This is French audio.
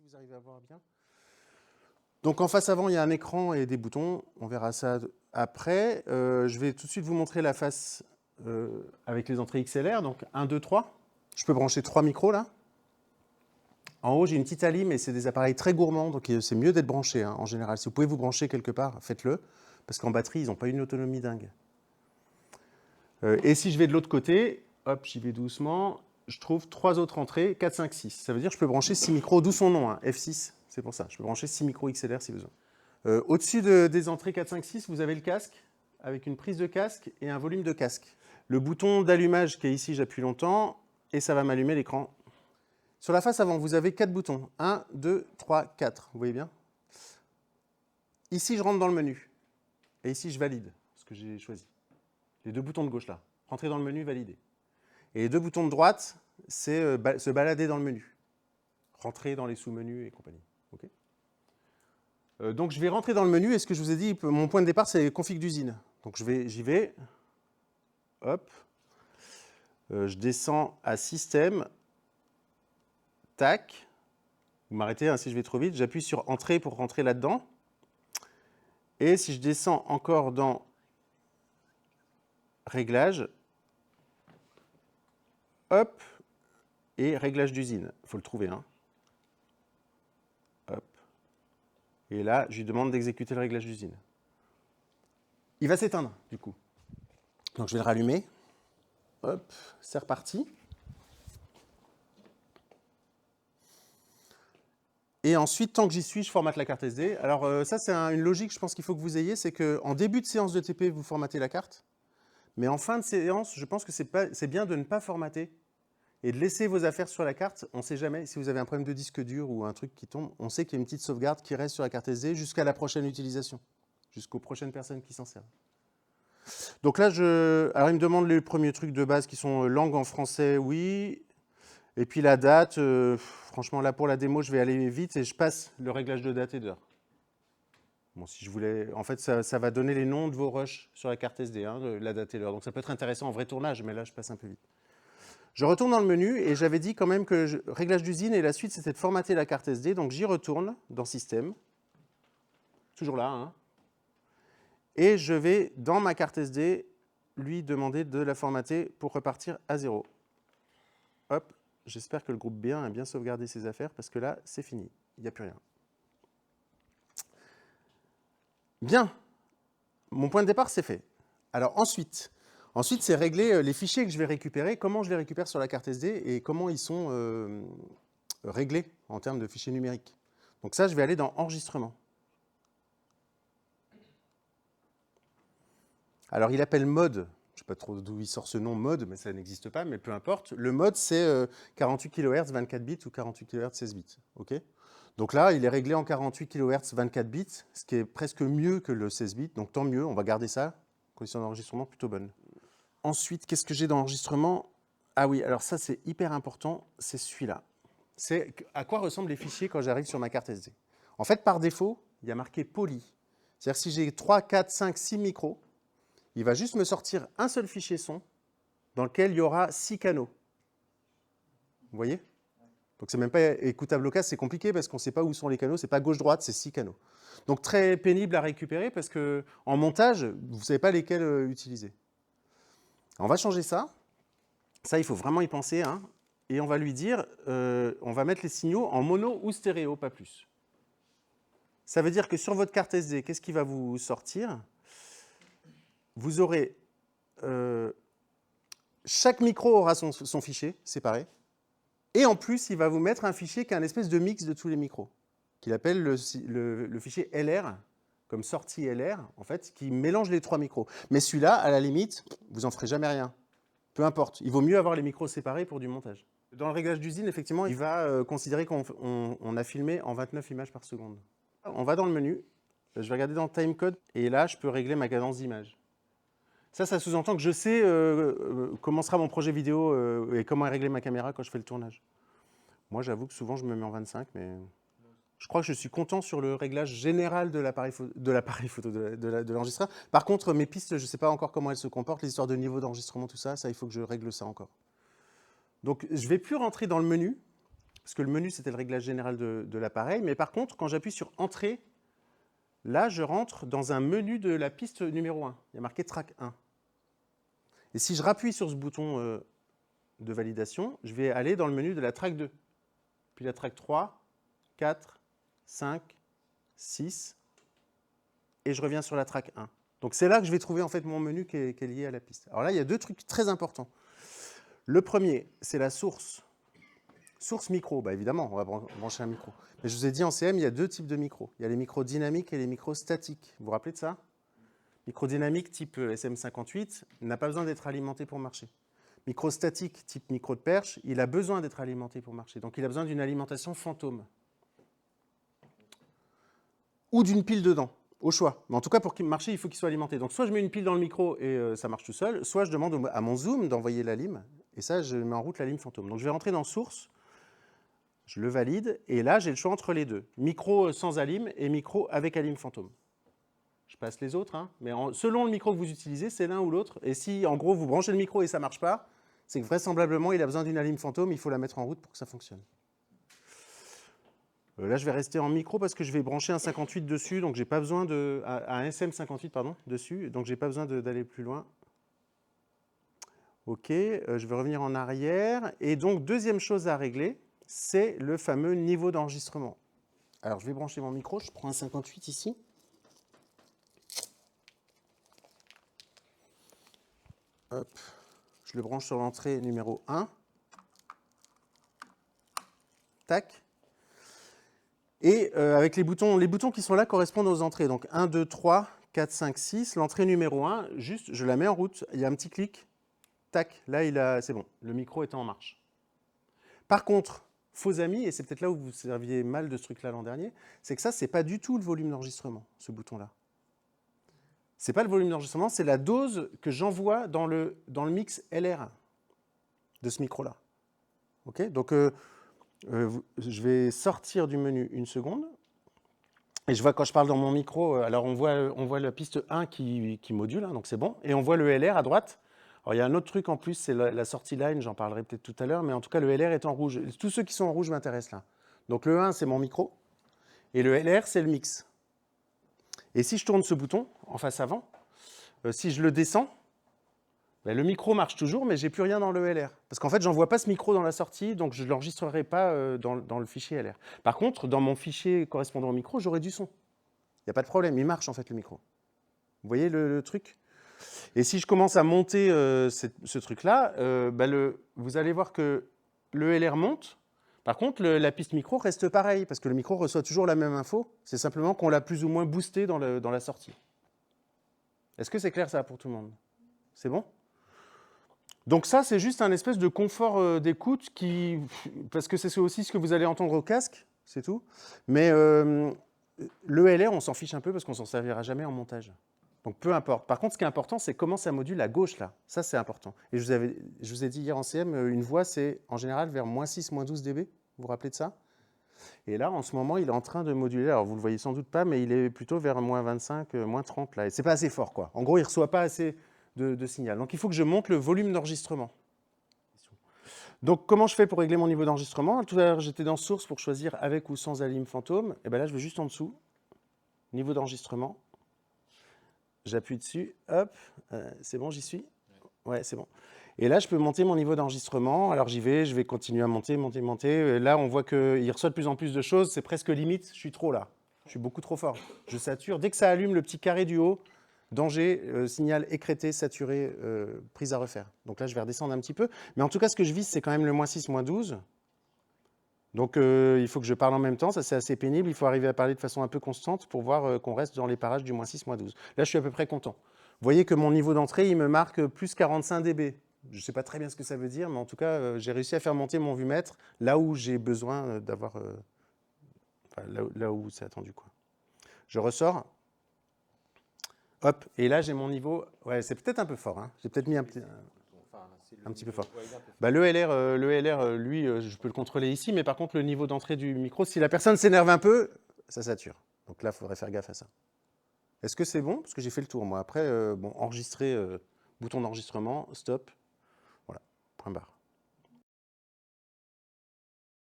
si vous arrivez à voir bien. Donc en face avant, il y a un écran et des boutons. On verra ça après. Je vais tout de suite vous montrer la face avec les entrées XLR. Donc 1, 2, 3. Je peux brancher 3 micros là. En haut, j'ai une petite alim, mais c'est des appareils très gourmands, donc c'est mieux d'être branché en général. Si vous pouvez vous brancher quelque part, faites-le, parce qu'en batterie, ils n'ont pas une autonomie dingue. Et si je vais de l'autre côté, hop, j'y vais doucement, je trouve 3 autres entrées, 4, 5, 6. Ça veut dire que je peux brancher 6 micros, d'où son nom, hein, F6, c'est pour ça. Je peux brancher 6 micros XLR si besoin. Au-dessus des entrées 4, 5, 6, vous avez le casque, avec une prise de casque et un volume de casque. Le bouton d'allumage qui est ici, j'appuie longtemps, et ça va m'allumer l'écran. Sur la face avant, vous avez 4 boutons. 1, 2, 3, 4. Vous voyez bien? Ici, je rentre dans le menu. Et ici, je valide ce que j'ai choisi. Les 2 boutons de gauche là. Rentrer dans le menu, valider. Et les 2 boutons de droite, c'est se balader dans le menu. Rentrer dans les sous-menus et compagnie. Okay, donc, je vais rentrer dans le menu. Et ce que je vous ai dit, mon point de départ, c'est config d'usine. Donc, j'y vais. Hop. Je descends à système. Tac. Vous m'arrêtez hein, si je vais trop vite. J'appuie sur Entrée pour rentrer là-dedans. Et si je descends encore dans Réglages, hop, et Réglage d'usine. Il faut le trouver. Hein. Hop. Et là, je lui demande d'exécuter le réglage d'usine. Il va s'éteindre, du coup. Donc je vais le rallumer. Hop, c'est reparti. Et ensuite, tant que j'y suis, je formate la carte SD. Alors ça, c'est une logique, je pense qu'il faut que vous ayez, c'est qu'en début de séance de TP, vous formatez la carte. Mais en fin de séance, je pense que c'est bien de ne pas formater et de laisser vos affaires sur la carte. On ne sait jamais, si vous avez un problème de disque dur ou un truc qui tombe, on sait qu'il y a une petite sauvegarde qui reste sur la carte SD jusqu'à la prochaine utilisation, jusqu'aux prochaines personnes qui s'en servent. Donc là, alors il me demande les premiers trucs de base qui sont langue en français, oui. Et puis la date, franchement là pour la démo, je vais aller vite et je passe le réglage de date et d'heure. Bon, si je voulais, en fait, ça va donner les noms de vos rushs sur la carte SD, hein, la date et l'heure. Donc ça peut être intéressant en vrai tournage, mais là je passe un peu vite. Je retourne dans le menu et j'avais dit quand même que réglage d'usine et la suite c'était de formater la carte SD. Donc j'y retourne dans Système, toujours là, hein, et je vais dans ma carte SD lui demander de la formater pour repartir à 0. Hop, j'espère que le groupe B1 a bien sauvegardé ses affaires parce que là c'est fini, il n'y a plus rien. Bien, mon point de départ c'est fait. Alors ensuite c'est régler les fichiers que je vais récupérer, comment je les récupère sur la carte SD et comment ils sont réglés en termes de fichiers numériques. Donc ça, je vais aller dans Enregistrement. Alors il appelle mode, je ne sais pas trop d'où il sort ce nom mode, mais ça n'existe pas, mais peu importe. Le mode c'est 48 kHz 24 bits ou 48 kHz 16 bits. Okay, donc là, il est réglé en 48 kHz 24 bits, ce qui est presque mieux que le 16 bits, donc tant mieux, on va garder ça. Condition d'enregistrement plutôt bonne. Ensuite, qu'est-ce que j'ai dans l'enregistrement? Ah oui, alors ça, c'est hyper important, c'est celui-là. C'est à quoi ressemblent les fichiers quand j'arrive sur ma carte SD. En fait, par défaut, il y a marqué poly. C'est-à-dire si j'ai 3, 4, 5, 6 micros, il va juste me sortir un seul fichier son dans lequel il y aura 6 canaux. Vous voyez? Donc c'est même pas écoutable local, c'est compliqué parce qu'on ne sait pas où sont les canaux, c'est pas gauche-droite, c'est 6 canaux. Donc très pénible à récupérer parce qu'en montage, vous ne savez pas lesquels utiliser. On va changer ça. Ça, il faut vraiment y penser. Hein. Et on va lui dire, on va mettre les signaux en mono ou stéréo, pas plus. Ça veut dire que sur votre carte SD, qu'est-ce qui va vous sortir? Vous aurez... chaque micro aura son fichier séparé. Et en plus, il va vous mettre un fichier qui est un espèce de mix de tous les micros, qu'il appelle le fichier LR, comme sortie LR, en fait, qui mélange les 3 micros. Mais celui-là, à la limite, vous n'en ferez jamais rien. Peu importe, il vaut mieux avoir les micros séparés pour du montage. Dans le réglage d'usine, effectivement, il va considérer qu'on a filmé en 29 images par seconde. On va dans le menu, je vais regarder dans Timecode, et là, je peux régler ma cadence d'image. Ça sous-entend que je sais comment sera mon projet vidéo et comment régler ma caméra quand je fais le tournage. Moi, j'avoue que souvent, je me mets en 25, mais je crois que je suis content sur le réglage général de l'appareil photo, de l'enregistreur. Par contre, mes pistes, je ne sais pas encore comment elles se comportent, les histoires de niveau d'enregistrement, tout ça, il faut que je règle ça encore. Donc, je ne vais plus rentrer dans le menu. parce que le menu, c'était le réglage général de l'appareil. Mais par contre, quand j'appuie sur Entrée, là, je rentre dans un menu de la piste numéro 1. Il y a marqué Track 1. Et si je rappuie sur ce bouton de validation, je vais aller dans le menu de la Track 2. Puis la Track 3, 4, 5, 6. Et je reviens sur la Track 1. Donc c'est là que je vais trouver en fait mon menu qui est lié à la piste. Alors là, il y a deux trucs très importants. Le premier, c'est la source. Source micro, bah évidemment, on va brancher un micro. Mais je vous ai dit en CM, il y a deux types de micros. Il y a les micros dynamiques et les micros statiques. Vous vous rappelez de ça? Micro dynamique type SM58 n'a pas besoin d'être alimenté pour marcher. Micro statique type micro de perche, il a besoin d'être alimenté pour marcher. Donc il a besoin d'une alimentation fantôme. Ou d'une pile dedans, au choix. Mais en tout cas, pour qu'il marche, il faut qu'il soit alimenté. Donc soit je mets une pile dans le micro et ça marche tout seul, soit je demande à mon zoom d'envoyer la lime. Et ça, je mets en route la lime fantôme. Donc je vais rentrer dans source. Je le valide, et là, j'ai le choix entre les deux. Micro sans alim et micro avec alim fantôme. Je passe les autres, hein, mais selon le micro que vous utilisez, c'est l'un ou l'autre. Et si, en gros, vous branchez le micro et ça ne marche pas, c'est que vraisemblablement, il a besoin d'une alim fantôme, il faut la mettre en route pour que ça fonctionne. Là, je vais rester en micro parce que je vais brancher un 58 dessus, donc j'ai pas besoin de... un SM58, pardon, dessus, donc j'ai pas besoin d'aller plus loin. OK, je vais revenir en arrière. Et donc, deuxième chose à régler, c'est le fameux niveau d'enregistrement. Alors, je vais brancher mon micro, je prends un 58 ici. Hop, je le branche sur l'entrée numéro 1. Tac. Et avec les boutons qui sont là correspondent aux entrées. Donc 1, 2, 3, 4, 5, 6. L'entrée numéro 1, juste, je la mets en route. Il y a un petit clic. Tac, là, c'est bon. Le micro est en marche. Par contre, faux amis, et c'est peut-être là où vous serviez mal de ce truc-là l'an dernier, c'est que ça, c'est pas du tout le volume d'enregistrement, ce bouton-là. C'est pas le volume d'enregistrement, c'est la dose que j'envoie dans le mix LR de ce micro-là. OK, donc, je vais sortir du menu une seconde. Et je vois quand je parle dans mon micro, alors on voit la piste 1 qui module, hein, donc c'est bon. Et on voit le LR à droite. Alors il y a un autre truc en plus, c'est la sortie line, j'en parlerai peut-être tout à l'heure, mais en tout cas le LR est en rouge. Tous ceux qui sont en rouge m'intéressent là. Donc le 1 c'est mon micro, et le LR c'est le mix. Et si je tourne ce bouton en face avant, si je le descends, ben, le micro marche toujours, mais j'ai plus rien dans le LR. Parce qu'en fait, j'envoie pas ce micro dans la sortie, donc je ne l'enregistrerai pas dans le fichier LR. Par contre, dans mon fichier correspondant au micro, j'aurai du son. Il n'y a pas de problème, il marche en fait le micro. Vous voyez le truc? Et si je commence à monter ce truc-là, vous allez voir que le LR monte. Par contre, la piste micro reste pareille, parce que le micro reçoit toujours la même info. C'est simplement qu'on l'a plus ou moins boosté dans la sortie. Est-ce que c'est clair ça pour tout le monde? C'est bon? Donc ça, c'est juste un espèce de confort d'écoute parce que c'est aussi ce que vous allez entendre au casque, c'est tout. Mais le LR, on s'en fiche un peu parce qu'on s'en servira jamais en montage. Donc peu importe. Par contre, ce qui est important, c'est comment ça module à gauche là. Ça, c'est important. Et je vous ai dit hier en CM, une voix, c'est en général vers -6, -12 dB. Vous vous rappelez de ça? Et là, en ce moment, il est en train de moduler. Alors, vous le voyez sans doute pas, mais il est plutôt vers -25, -30 là. Et c'est pas assez fort, quoi. En gros, il reçoit pas assez de signal. Donc, il faut que je monte le volume d'enregistrement. Donc, comment je fais pour régler mon niveau d'enregistrement? Tout à l'heure, j'étais dans Source pour choisir avec ou sans alim fantôme. Et bien là, je vais juste en dessous. Niveau d'enregistrement. J'appuie dessus. Hop. C'est bon, j'y suis? Ouais, c'est bon. Et là, je peux monter mon niveau d'enregistrement. Alors, j'y vais, je vais continuer à monter. Et là, on voit qu'il reçoit de plus en plus de choses. C'est presque limite. Je suis trop là. Je suis beaucoup trop fort. Je sature. Dès que ça allume le petit carré du haut, danger, signal écrété, saturé, prise à refaire. Donc là, je vais redescendre un petit peu. Mais en tout cas, ce que je vise, c'est quand même le -6, -12. Donc, il faut que je parle en même temps. Ça, c'est assez pénible. Il faut arriver à parler de façon un peu constante pour voir qu'on reste dans les parages du -6, -12. Là, je suis à peu près content. Vous voyez que mon niveau d'entrée, il me marque plus 45 dB. Je ne sais pas très bien ce que ça veut dire, mais en tout cas, j'ai réussi à faire monter mon vumètre là où j'ai besoin d'avoir... enfin, là où c'est attendu, quoi. Je ressors. Hop, et là, j'ai mon niveau... Ouais, c'est peut-être un peu fort. Hein. J'ai peut-être mis un petit peu fort. Bah, le LR, lui, je peux le contrôler ici, mais par contre, le niveau d'entrée du micro, si la personne s'énerve un peu, ça sature. Donc là, il faudrait faire gaffe à ça. Est-ce que c'est bon? Parce que j'ai fait le tour, moi. Après, bon, enregistrer, bouton d'enregistrement, stop. Voilà, point barre.